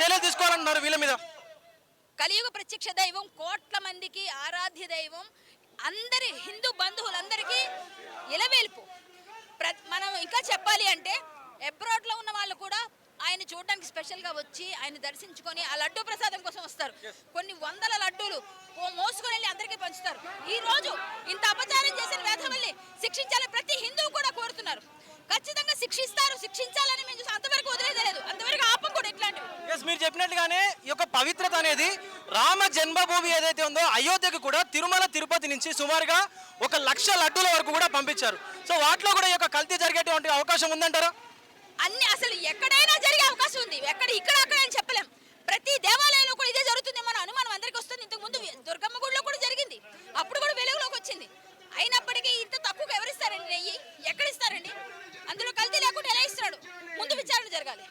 చర్యలు తీసుకోవాలన్నారు వీళ్ళ మీద? కలియుగ ప్రత్యక్ష దైవం, కోట్ల మందికి ఆరాధ్య దైవం, అందరి హిందూ బంధువులందరికీ ఇలవేల్పు. మనం ఇంకా చెప్పాలి అంటే అబ్రాడ్లో ఉన్న వాళ్ళు కూడా ఆయన చూడడానికి స్పెషల్గా వచ్చి ఆయన దర్శించుకొని ఆ లడ్డూ ప్రసాదం కోసం వస్తారు. కొన్ని వందల లడ్డూలు మోసుకొని వెళ్ళి అందరికీ పంచుతారు. ఈ రోజు ఇంత అపచారం చేసిన వేధవల్ని శిక్షించాలని ప్రతి హిందువు కూడా కోరుతున్నారు. ఖచ్చితంగా శిక్షిస్తారు, శిక్షించాలని మేము చూసి అంతవరకు వదిలేదలేదు, అంతవరకు ఆపం కూడా ఇట్లాంటివి. మీరు చెప్పినట్టుగానే ఈ యొక్క పవిత్రత అనేది రామ జన్మభూమి ఏదైతే ఉందో అయోధ్యకు కూడా తిరుమల తిరుపతి నుంచి సుమారుగా 1,00,000 లడ్డూల వరకు కూడా పంపించారు. సో వాటిలో కూడా ఈ యొక్క కల్తీ జరిగేటువంటి అవకాశం ఉందంటారా? అన్ని అసలు ఎక్కడైనా జరిగే అవకాశం ఉంది, ఇక్కడ అక్కడ అని చెప్పలేం. ప్రతి దేవాలయంలో కూడా ఇదే జరుగుతుంది మన అనుమానం అందరికీ వస్తుంది. ఇంతకు ముందు దుర్గమ్మ గుడిలో కూడా జరిగింది, అప్పుడు కూడా వెలుగులోకి వచ్చింది. అయినప్పటికీ ఇంత తక్కువగా ఎవరిస్తారండి నెయ్యి? ఎక్కడ ఇస్తారండి? అందులో కల్తీ లేకుండా ఎలా ఇస్తున్నాడు? ముందు విచారణ జరగాలి.